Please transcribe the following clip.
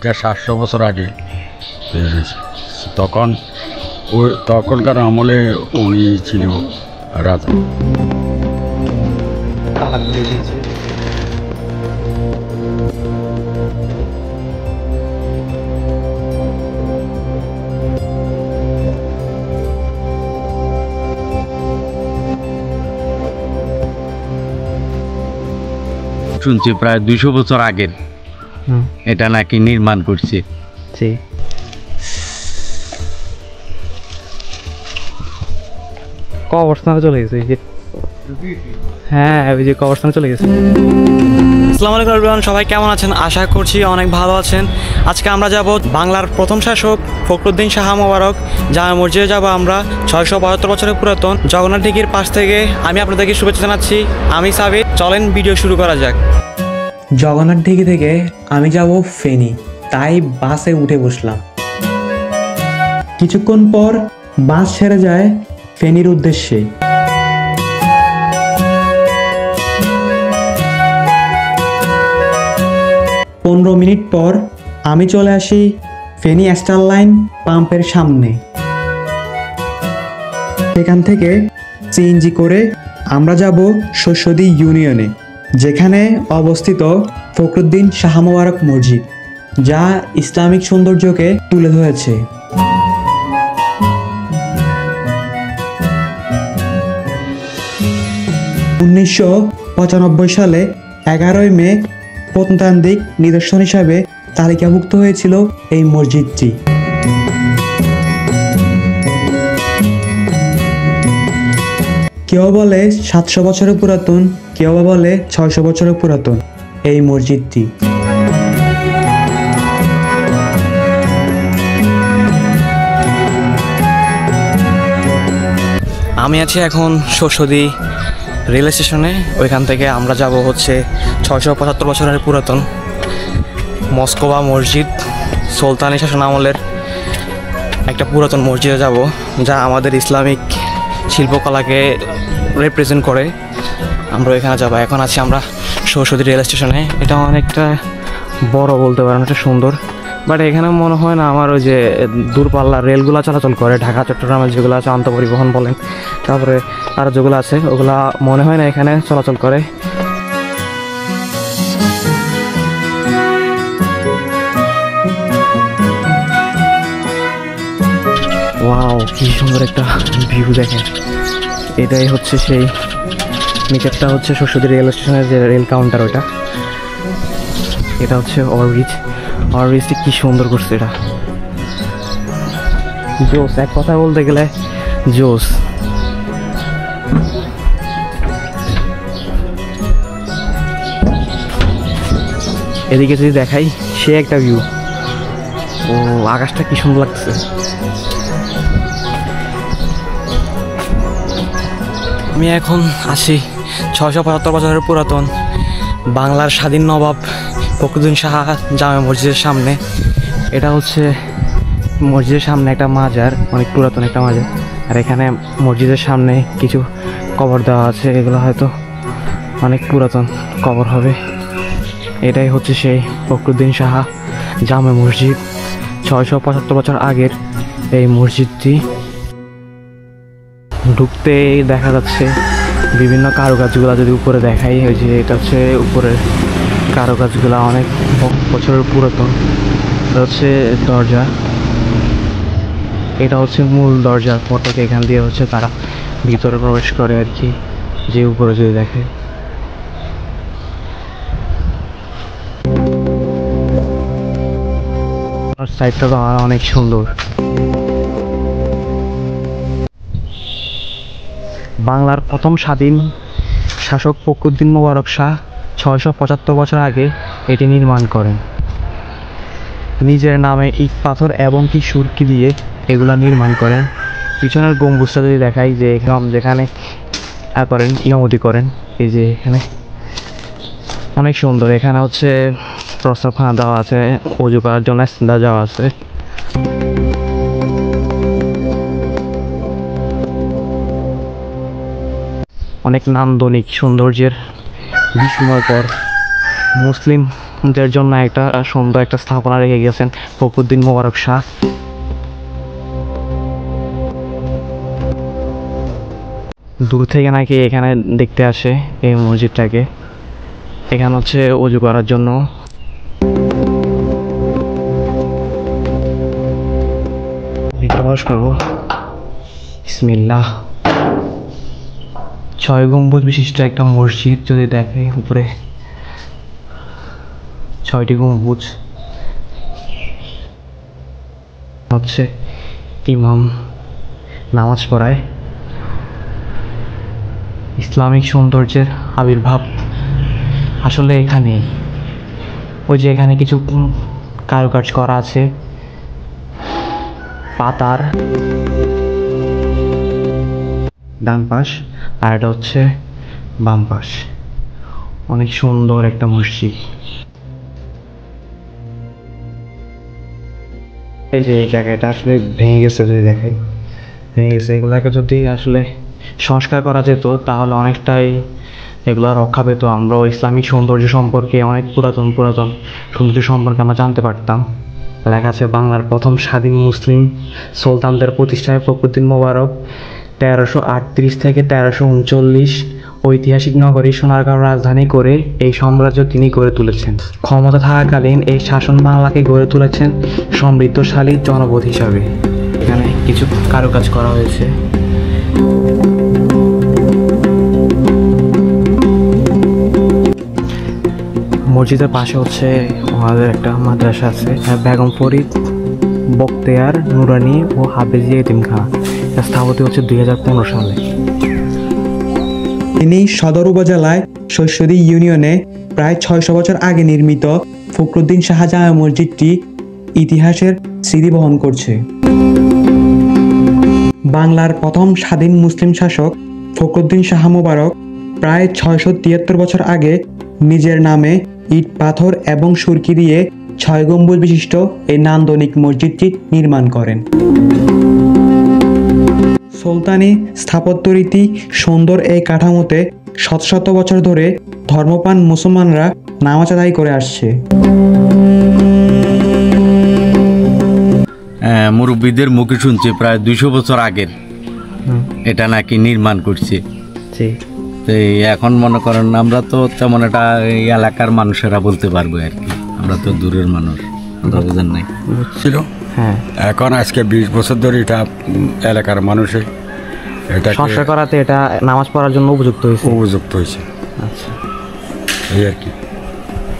প্রায় 700 বছর আগে তখন তখনকার আমলে উনি ছিল রাজা। শুনছি প্রায় 200 বছর আগের এটা নাকি নির্মাণ করছে। কবরস্থানে চলে গেছে, হ্যাঁ ওই যে কবরস্থানে চলে গেছে। আসসালামু আলাইকুম এভরিওয়ান, সবাই কেমন আছেন? আশা করছি অনেক ভালো আছেন। আজকে আমরা যাব বাংলার প্রথম শাসক ফখরুদ্দিন শাহ মোবারক জামে মসজিদে যাব আমরা। 672 বছরের পুরাতন জগন্নাথ ঢিকির পাশ থেকে আমি আপনাদেরকে শুভেচ্ছা জানাচ্ছি। আমি সাবির, চলেন ভিডিও শুরু করা যাক। জগন্নাথ ঢিকি থেকে আমি যাব ফেনী, তাই বাসে উঠে বসলাম। কিছুক্ষণ পর বাস ছেড়ে যায় ফেনীর উদ্দেশ্যে। পনেরো মিনিট পর আমি চলে আসি ফেনী স্টার লাইন পাম্পের সামনে। সেখান থেকে সিএনজি করে আমরা যাব শস্যদী ইউনিয়নে, যেখানে অবস্থিত ফখরুদ্দিন শাহ মোবারক মসজিদ, যা ইসলামিক সৌন্দর্যকে তুলে ধরেছে। উনিশশো 95 সালে 11 মে প্রত্নতান্ত্রিক নিদর্শন হিসাবে তালিকাভুক্ত হয়েছিল এই মসজিদটি। কেউ বলে 700 বছরের পুরাতন, কেউ বলে 600 বছরের পুরাতন এই মসজিদটি। আমি আছি এখন শস্যদী রেল স্টেশনে। ওইখান থেকে আমরা যাব হচ্ছে 675 বছরের পুরাতন মস্কোবা মসজিদ, সুলতানি শাসন আমলের একটা পুরাতন মসজিদে যাব, যা আমাদের ইসলামিক শিল্পকলাকে রিপ্রেজেন্ট করে। আমরা ওইখানে যাব। এখন আছি আমরা শস্যদী রেল স্টেশনে। এটা অনেকটা বড় বলতে পারেন, এটা সুন্দর, বাট এখানে মনে হয় না আমার ওই যে দূরপাল্লার রেলগুলো চলাচল করে, ঢাকা চট্টগ্রামের যেগুলো আছে আন্তঃপরিবহন বলেন, তারপরে আরও যেগুলো আছে ওগুলা মনে হয় না এখানে চলাচল করে। ওয়াও, কি সুন্দর একটা ভিউ দেখেন। এটাই হচ্ছে সেই নিচেরটা হচ্ছে শস্যদী রেল স্টেশনের যে রেল কাউন্টার, ওইটা। এটা হচ্ছে ওভারব্রিজ। ওভারব্রিজটি কি সুন্দর করছে, এটা জোস, এক কথা বলতে গেলে জোস। এদিকে যদি দেখাই সে একটা ভিউ, ও আকাশটা কি সুন্দর লাগছে। আমি এখন আছি 675 বছরের পুরাতন বাংলার স্বাধীন নবাব ফখরুদ্দিন শাহ জামে মসজিদের সামনে। এটা হচ্ছে মসজিদের সামনে একটা মাজার, অনেক পুরাতন একটা মাজার। আর এখানে মসজিদের সামনে কিছু কবর দেওয়া আছে, এগুলো হয়তো অনেক পুরাতন কবর হবে। এটাই হচ্ছে সেই ফখরুদ্দিন শাহ জামে মসজিদ, 675 বছর আগের এই মসজিদটি। ঢুকতে দেখা যাচ্ছে বিভিন্ন কারুকাজগুলো, যদি উপরে দেখাই, ওই যে এটা হচ্ছে উপরের কারুকাজগুলো অনেক বছরের পুরাতন। এটা হচ্ছে দরজা, এটা হচ্ছে মূল দরজার ফটক, এখান দিয়ে হচ্ছে তারা ভিতরে প্রবেশ করে আর কি। যে উপরে যদি দেখে, সাইডটা তো অনেক সুন্দর। বাংলার প্রথম স্বাধীন শাসক ফখরুদ্দিন মোবারক শাহ 675 বছর আগে এটি নির্মাণ করেন। নিজের নামে ইট পাথর এবং কি সুরকি দিয়ে এগুলা নির্মাণ করেন। পিছনের গম্বুজটা যদি দেখাই, যে যেখানে করেন ইমামতি করেন, এই যে এখানে অনেক সুন্দর। এখানে হচ্ছে প্রস্রাবখানা দেওয়া আছে, অজু করার জন্য দেওয়া আছে। অনেক নান্দনিক সৌন্দর্যের বিস্ময়কর মুসলিম দের জন্য একটা সুন্দর একটা স্থাপনা রেখে গেছেন ফখরুদ্দিন মোবারক শাহ। দূর থেকে নাকি এখানে দেখতে আসে এই মসজিদটাকে। এখানে হচ্ছে ওযু করার জন্য। প্রবেশ করবো। বিসমিল্লাহ। 6 গম্বুজ বিশিষ্ট একটা মসজিদ, যদি দেখে উপরে 6টি গম্বুজ। হচ্ছে ইমাম নামাজ পড়ায়। ইসলামিক সৌন্দর্যের আবির্ভাব আসলে এখানে। ওই যে এখানে কিছু কারুকাজ করা আছে পাতার, ডান পাশ, আর এটা হচ্ছে বাম পাশ। অনেক সুন্দর একটা মসজিদ। এই যে এই জায়গাটা আসলে ভেঙে গেছে, যদি দেখাই ভেঙে গেছে। এগুলাকে যদি আসলে সংস্কার করা যেত তাহলে অনেকটাই এগুলো রক্ষা পেত। আমরাও ইসলামিক সৌন্দর্য সম্পর্কে, অনেক পুরাতন সৌন্দর্য সম্পর্কে আমরা জানতে পারতাম। লেখা আছে বাংলার প্রথম স্বাধীন মুসলিম সুলতানদের প্রতিষ্ঠায় ফখরুদ্দিন মোবারক 1338 থেকে 1339 ঐতিহাসিক নগরী সোনারগাঁও রাজধানী করে এই সাম্রাজ্য তিনি গড়ে তুলেছেন। ক্ষমতা থাকাকালীন এই শাসন বাংলাকে গড়ে তুলেছেন সমৃদ্ধশালী জনপদ হিসাবে। এখানে কিছু কারুকাজ করা হয়েছে। মসজিদের পাশে হচ্ছে আমাদের একটা মাদ্রাসা আছে, বেগম ফরিদ বখতিয়ার নুরানি ও হাফেজিয়া এতিমখানা। স্থাপত্য হচ্ছে 2015 সালে। তিনি সদর উপজেলায় শস্যদী ইউনিয়নে প্রায় 600 বছর আগে নির্মিত ফখরুদ্দিন শাহ জামে মসজিদটি ইতিহাসের স্মৃতি বহন করছে। বাংলার প্রথম স্বাধীন মুসলিম শাসক ফখরুদ্দিন শাহ মোবারক প্রায় 673 বছর আগে নিজের নামে ইট পাথর এবং সুরকি দিয়ে 6 গম্বুজ বিশিষ্ট এই নান্দনিক মসজিদটি নির্মাণ করেন। সুলতানি স্থাপত্যরীতি সুন্দর এই কাঠামোতে শত শত বছর ধরে ধর্মপ্রাণ মুসলমানরা নামাজ আদায় করে আসছে। মুরব্বীদের মুখে শুনছি প্রায় 200 বছর আগের এটা নাকি নির্মাণ করছে। তো এখন মনে করেন আমরা তো তেমন একটা এই এলাকার মানুষেরা বলতে পারবো আর কি, আমরা তো দূরের মানুষ, আমরা বোঝেন নাই ছিল। হ্যাঁ, এখন আজকে 20 বছর ধরে এটা এলাকার মানুষের এটা সংস্কার করাতে এটা নামাজ পড়ার জন্য উপযুক্ত হয়েছে। উপযুক্ত হয়েছে, আচ্ছা, এই আর কি।